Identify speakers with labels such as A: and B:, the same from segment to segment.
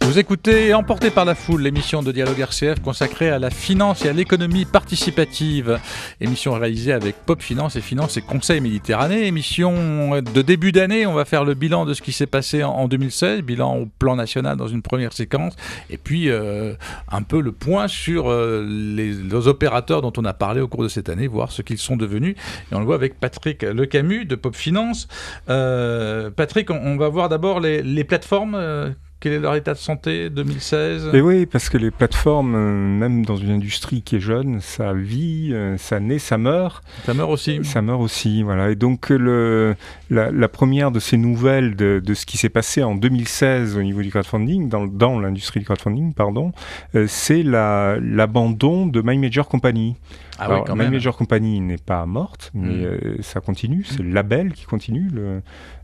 A: Vous écoutez Emporté par la foule, l'émission de Dialogue RCF consacrée à la finance et à l'économie participative. Émission réalisée avec Pop Finance et Conseil Méditerranée. Émission de début d'année, on va faire le bilan de ce qui s'est passé en 2016, bilan au plan national dans une première séquence, et puis un peu le point sur les opérateurs dont on a parlé au cours de cette année, voir ce qu'ils sont devenus. Et on le voit avec Patrick Lecamus de Pop Finance. Patrick, on va voir d'abord les plateformes. Quel est leur état de santé 2016 ?
B: Et oui, parce que les plateformes, même dans une industrie qui est jeune, ça vit, ça naît, ça meurt.
A: Ça meurt aussi.
B: Ça meurt aussi, voilà. Et donc la première de ces nouvelles de ce qui s'est passé en 2016 au niveau du crowdfunding, dans l'industrie du crowdfunding, c'est l'abandon de My Major Company.
A: Ah
B: alors,
A: oui, quand
B: My
A: même.
B: Major Company n'est pas morte, mais ça continue. C'est le label qui continue.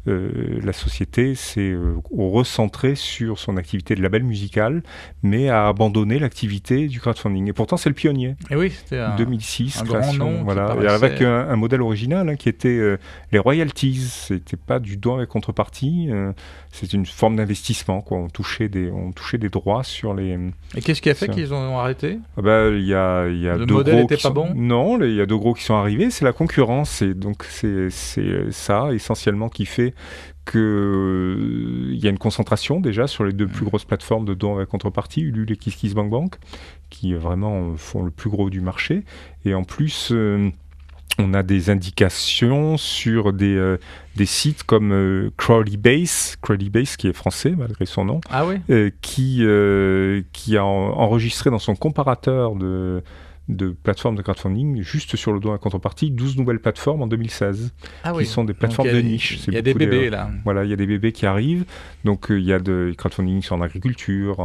B: La société s'est recentrée sur son activité de label musical, mais a abandonné l'activité du crowdfunding. Et pourtant, c'est le pionnier.
A: Et oui, c'était
B: 2006,
A: un
B: création,
A: grand nom.
B: voilà. Et avec un modèle original qui était les royalties. C'était pas du don avec contrepartie. C'est une forme d'investissement, quoi. On touchait des droits sur les.
A: Et qu'est-ce qui a fait qu'ils ont arrêté ?
B: Il y a
A: le
B: deux
A: modèle
B: gros
A: n'était
B: qui
A: pas
B: sont...
A: bon.
B: Non, il y a deux gros qui sont arrivés. C'est la concurrence. Et donc c'est ça essentiellement qui fait qu'il y a une concentration déjà sur les deux plus grosses plateformes de dons avec contrepartie, Ulule et KissKissBankBank, qui vraiment font le plus gros du marché. Et en plus, on a des indications sur des sites comme Crowdybase qui est français malgré son nom, qui a enregistré dans son comparateur de plateformes de crowdfunding, juste sur le don à contrepartie, 12 nouvelles plateformes en 2016, qui sont des plateformes de niche.
A: Il y a des bébés là.
B: Voilà, il y a des bébés qui arrivent. Donc il y a des crowdfunding en agriculture,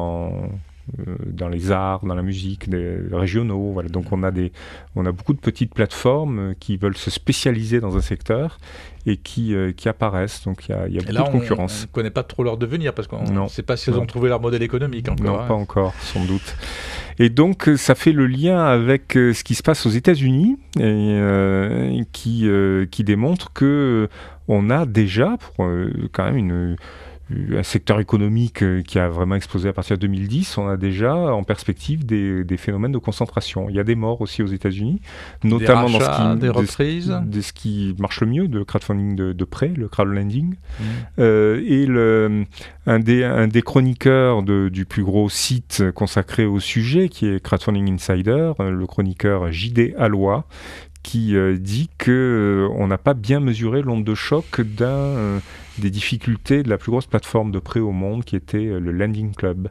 B: dans les arts, dans la musique, des régionaux. Voilà. Donc on a beaucoup de petites plateformes qui veulent se spécialiser dans un secteur et qui apparaissent. Donc il y a beaucoup de concurrence.
A: On ne connaît pas trop leur devenir parce qu'on ne sait pas si elles ont trouvé leur modèle économique encore.
B: Non, pas encore, sans doute. Et donc ça fait le lien avec ce qui se passe aux États-Unis et qui démontre que on a déjà quand même un secteur économique qui a vraiment explosé à partir de 2010, on a déjà en perspective des phénomènes de concentration. Il y a des morts aussi aux États-Unis, notamment
A: des rachats,
B: dans
A: ce
B: qui marche le mieux, de crowdfunding de prêt, le crowdlending. Et un des chroniqueurs du plus gros site consacré au sujet, qui est Crowdfunding Insider, le chroniqueur J.D. Alloy, qui dit qu'on n'a pas bien mesuré l'onde de choc des difficultés de la plus grosse plateforme de prêt au monde, qui était le Lending Club,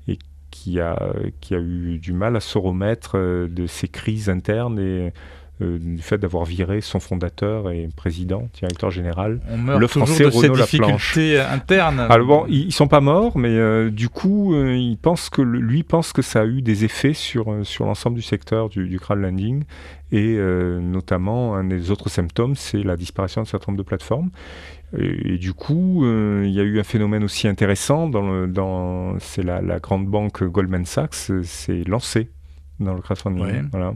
B: et qui a eu du mal à se remettre de ces crises internes et du fait d'avoir viré son fondateur et président, directeur général, le français Renaud Laplanche.
A: On meurt toujours de ces difficultés internes.
B: Alors bon, ils sont pas morts, mais du coup, lui pense que ça a eu des effets sur l'ensemble du secteur du crowdlending, et notamment un des autres symptômes, c'est la disparition de certain nombre de plateformes. Et du coup, il y a eu un phénomène aussi intéressant c'est la grande banque Goldman Sachs s'est lancée dans le crowdfunding.
A: Ouais.
B: Voilà.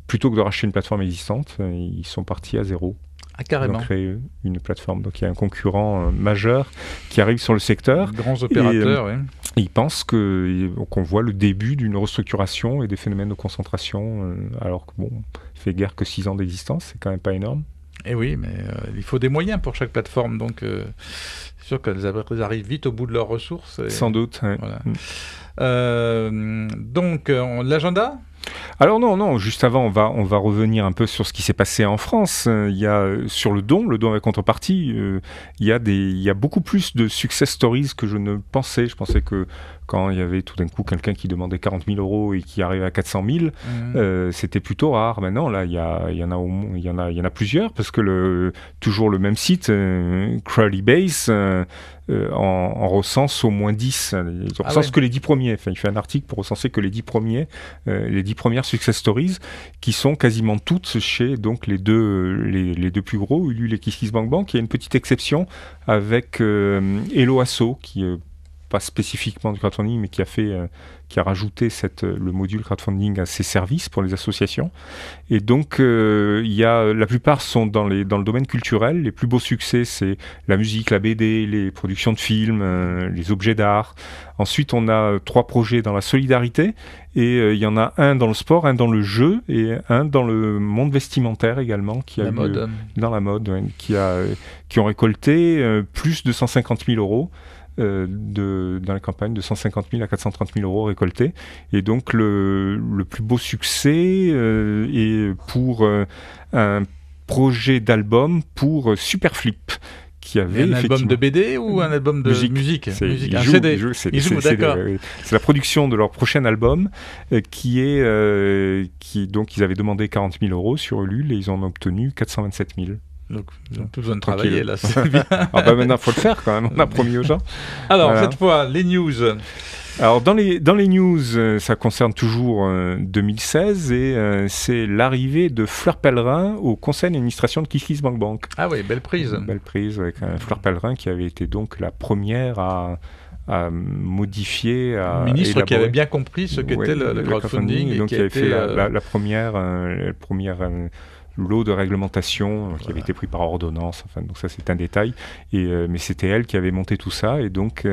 B: Plutôt que de racheter une plateforme existante, ils sont partis à zéro.
A: Ah, carrément.
B: Ils ont créé une plateforme. Donc il y a un concurrent majeur qui arrive sur le secteur.
A: Grands opérateurs, oui.
B: Ils pensent qu'on voit le début d'une restructuration et des phénomènes de concentration, alors que bon, il fait guère que 6 ans d'existence, c'est quand même pas énorme.
A: Et oui, mais il faut des moyens pour chaque plateforme, donc c'est sûr qu'elles arrivent vite au bout de leurs ressources.
B: Sans doute. Ouais.
A: Voilà. Donc, l'agenda ?
B: Alors non, juste avant, on va revenir un peu sur ce qui s'est passé en France. Il y a sur le don avec contrepartie, il y a beaucoup plus de success stories que je ne pensais. Je pensais que quand il y avait tout d'un coup quelqu'un qui demandait 40 000 euros et qui arrivait à 400 000, c'était plutôt rare. Maintenant, là, il y en a plusieurs, parce que toujours le même site, Crowdybase, en recense au moins 10. Il recense que les 10 premiers. Enfin, il fait un article pour recenser que les 10 premiers, les 10 premières success stories, qui sont quasiment toutes chez donc les deux plus gros, Ulule et KissKissBankBank. Il y a une petite exception avec Hello Asso, qui pas spécifiquement du crowdfunding, mais qui a rajouté le module crowdfunding à ses services pour les associations. Et donc, la plupart sont dans le domaine culturel. Les plus beaux succès, c'est la musique, la BD, les productions de films, les objets d'art. Ensuite, on a 3 projets dans la solidarité, et il y en a un dans le sport, un dans le jeu, et un dans le monde vestimentaire également, dans la mode, ouais, qui ont récolté plus de 150 000 euros. Dans la campagne, de 150 000 à 430 000 euros récoltés. Et donc le plus beau succès est pour un projet d'album pour Superflip, qui avait
A: un album de BD ou un album de musique, un CD.
B: C'est la production de leur prochain album donc ils avaient demandé 40 000 euros sur Ulule et ils en ont obtenu 427 000.
A: Donc, ils n'ont plus besoin de travailler, là, c'est bien.
B: Maintenant, il faut le faire, quand même. On a promis aux gens.
A: Alors, cette fois, les news.
B: Alors, dans les news, ça concerne toujours 2016, et c'est l'arrivée de Fleur Pellerin au conseil d'administration de KissKissBankBank.
A: Ah oui, belle prise.
B: Belle prise, avec Fleur Pellerin, qui avait été donc la première à modifier,
A: à ministre élaborer. Qui avait bien compris ce qu'était le crowdfunding.
B: Et donc, qui avait fait la première lot de réglementation qui avait été pris par ordonnance. Enfin, donc ça, c'est un détail. Mais c'était elle qui avait monté tout ça. Et donc,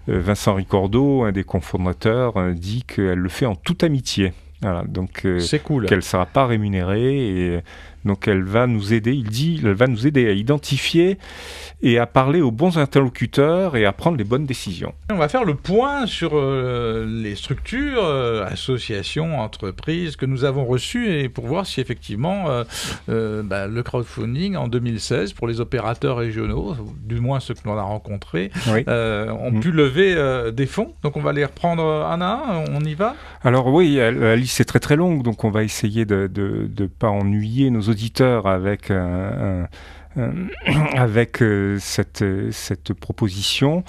B: Vincent Ricordeau, un des cofondateurs, dit qu'elle le fait en toute amitié. Voilà, donc,
A: c'est cool.
B: Qu'elle ne sera pas rémunérée. Et donc, elle va nous aider. Elle va nous aider à identifier et à parler aux bons interlocuteurs et à prendre les bonnes décisions.
A: On va faire le point sur les structures, associations, entreprises que nous avons reçues, et pour voir si effectivement le crowdfunding en 2016 pour les opérateurs régionaux, du moins ceux que l'on a rencontrés, ont pu lever des fonds. Donc on va les reprendre un à un, on y va?
B: Alors oui, la liste est très très longue, donc on va essayer de ne pas ennuyer nos auditeurs avec cette proposition,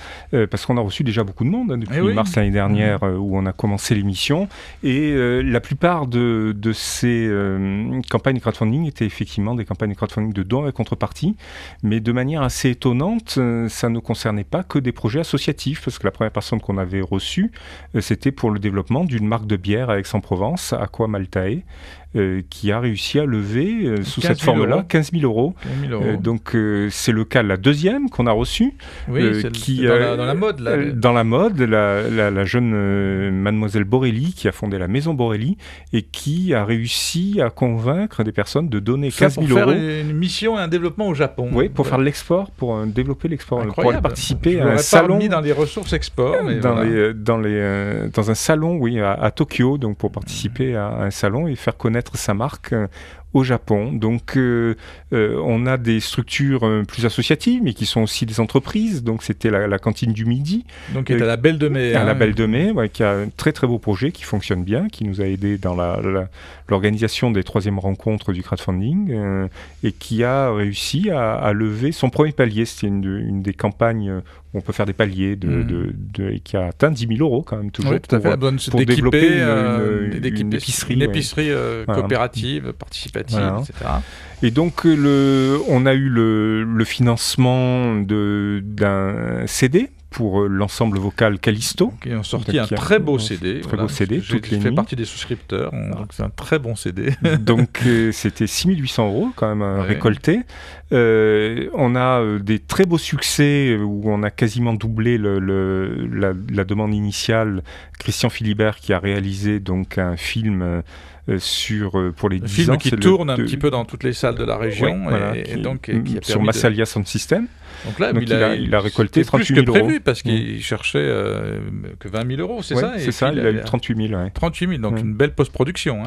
B: parce qu'on a reçu déjà beaucoup de monde depuis mars l'année dernière, où on a commencé l'émission, et la plupart de ces campagnes de crowdfunding étaient effectivement des campagnes de crowdfunding de dons avec contrepartie, mais de manière assez étonnante, ça ne concernait pas que des projets associatifs, parce que la première personne qu'on avait reçue, c'était pour le développement d'une marque de bière à Aix-en-Provence, Aqua Maltae, qui a réussi à lever sous cette forme-là 15 000 euros. Donc c'est le cas de la deuxième qu'on a reçue, qui
A: dans la mode.
B: Dans la mode, la jeune mademoiselle Borelli, qui a fondé la maison Borelli, et qui a réussi à convaincre des personnes de donner 15 000 euros.
A: Pour faire une mission et un développement au Japon.
B: Oui, pour faire l'export, pour développer l'export.
A: Incroyable.
B: Pour aller participer à un salon.
A: Mis dans les ressources export.
B: Dans un salon, à Tokyo, donc pour participer à un salon et faire connaître sa marque au Japon. Donc on a des structures plus associatives, mais qui sont aussi des entreprises. Donc c'était la cantine du midi.
A: Donc qui est à la Belle de Mai.
B: À la Belle de Mai, qui a un très très beau projet qui fonctionne bien, qui nous a aidé dans l'organisation des 3e rencontres du crowdfunding, et qui a réussi à lever son premier palier. C'était une des campagnes où on peut faire des paliers et qui a atteint 10 000 euros quand même, toujours, pour développer une épicerie
A: coopérative, participative, etc.
B: Et donc on a eu le financement d'un CD pour l'ensemble vocal Callisto.
A: Qui ont sorti un très beau CD.
B: Très beau CD, toutes les nuits.
A: Je fais partie des souscripteurs, donc c'est un très bon CD.
B: Donc c'était 6 800 euros quand même récoltés. On a des très beaux succès où on a quasiment doublé la demande initiale. Christian Philibert qui a réalisé donc un film pour les 10 ans.
A: Un film qui tourne un petit peu dans toutes les salles de la région, qui a
B: sur Massalia Sound System.
A: Donc là,
B: il a récolté 38 000 euros.
A: Plus que prévu, parce qu'il cherchait que 20 000 euros, c'est ça?
B: C'est ça, il a eu 38 000.
A: 38 000, donc une belle post-production.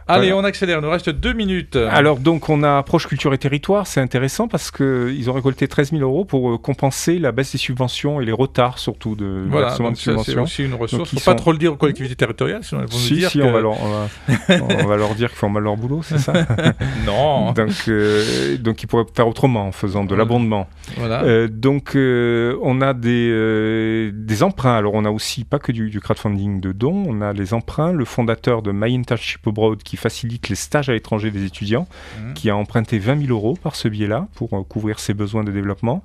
A: Allez, on accélère, il nous reste 2 minutes.
B: Alors donc on a Approche Culture et Territoire, c'est intéressant parce qu'ils ont récolté 13 000 euros pour compenser la baisse des subventions et les retards surtout de versement de subventions.
A: C'est aussi une ressource. Il ne faut pas trop le dire aux collectivités territoriales, sinon elles vont nous dire
B: on va leur dire qu'ils font mal leur boulot, c'est ça?
A: Non.
B: Donc ils pourraient faire autrement en faisant de l'abondement.
A: Voilà.
B: Donc on a des emprunts. Alors on a aussi pas que du crowdfunding de dons, on a les emprunts. Le fondateur de My Internship Abroad qui facilite les stages à l'étranger des étudiants, qui a emprunté 20 000 € par ce biais-là pour couvrir ses besoins de développement.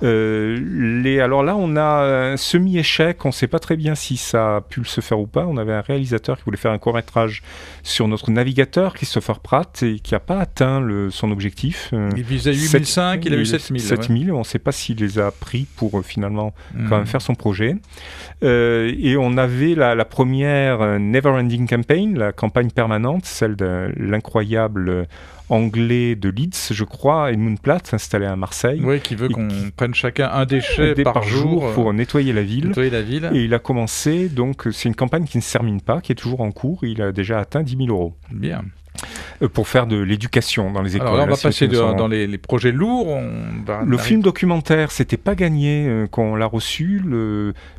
B: Alors là on a un semi-échec, on ne sait pas très bien si ça a pu se faire ou pas. On avait un réalisateur qui voulait faire un court-métrage sur notre navigateur, Christopher Pratt, et qui n'a pas atteint son objectif.
A: Il visait 8005, il a eu 7000.
B: 7000, on ne sait pas s'il les a pris pour finalement quand même faire son projet. Et on avait la première Never Ending Campaign, la campagne permanente, celle de l'incroyable anglais de Leeds, je crois, Edmund Platt, installé à Marseille.
A: Oui, qui veut qu'on prenne chacun un déchet par jour
B: pour nettoyer la ville.
A: Nettoyer la ville.
B: Et il a commencé, donc c'est une campagne qui ne se termine pas, qui est toujours en cours. Il a déjà atteint 10 000 €.
A: Bien.
B: Pour faire de l'éducation dans les écoles.
A: Alors là, on va passer dans les projets lourds.
B: Le film documentaire, c'était pas gagné quand on l'a reçu.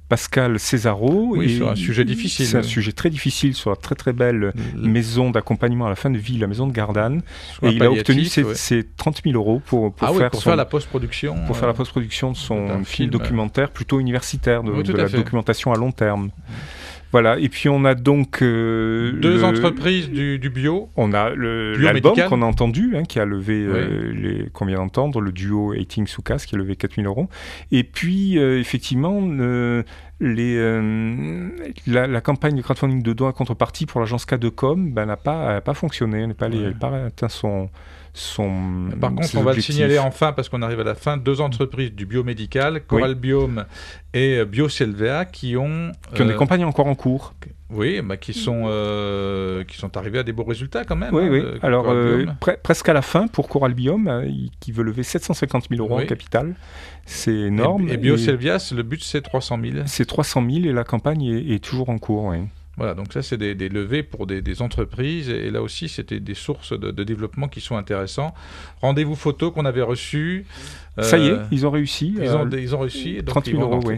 B: Pascal Césaro.
A: Oui, sur un sujet difficile.
B: C'est un sujet très difficile sur la très très belle maison d'accompagnement à la fin de vie, la maison de Gardanne. Et il a obtenu ses 30 000 € pour
A: faire la post-production.
B: Pour faire la post-production de son film documentaire plutôt universitaire, de la documentation à long terme. Voilà, et puis on a donc...
A: deux entreprises du bio.
B: On a l'album qu'on a entendu, qui a levé, qu'on vient d'entendre, le duo Hating Soukas, qui a levé 4 000 €. Et puis, effectivement, la campagne de crowdfunding de dons à contrepartie pour l'agence K2Com n'a pas fonctionné, elle n'a pas atteint son
A: Par contre, on va le signaler enfin, parce qu'on arrive à la fin, deux entreprises du biomédical, Coral Biome et BioSelvea, qui ont
B: des campagnes encore en cours.
A: Oui, qui sont arrivés à des beaux résultats quand même.
B: Oui. Alors, presque à la fin pour Coral Biome, qui veut lever 750 000 € en capital. C'est énorme.
A: Et BioSelvea, le but, c'est 300 000.
B: C'est 300 000 et la campagne est toujours en cours, oui.
A: Voilà, donc ça, c'est des levées pour des entreprises. Et là aussi, c'était des sources de développement qui sont intéressants. Rendez-vous photo qu'on avait reçu.
B: Ça y est, ils ont réussi.
A: Ils ont réussi.
B: 30 000 €, oui.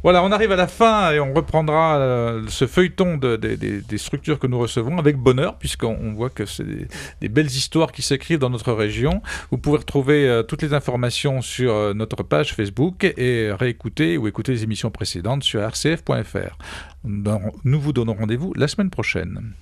A: Voilà, on arrive à la fin et on reprendra ce feuilleton des structures que nous recevons avec bonheur, puisqu'on voit que c'est des belles histoires qui s'écrivent dans notre région. Vous pouvez retrouver toutes les informations sur notre page Facebook et réécouter ou écouter les émissions précédentes sur rcf.fr. Nous vous donnons rendez-vous la semaine prochaine.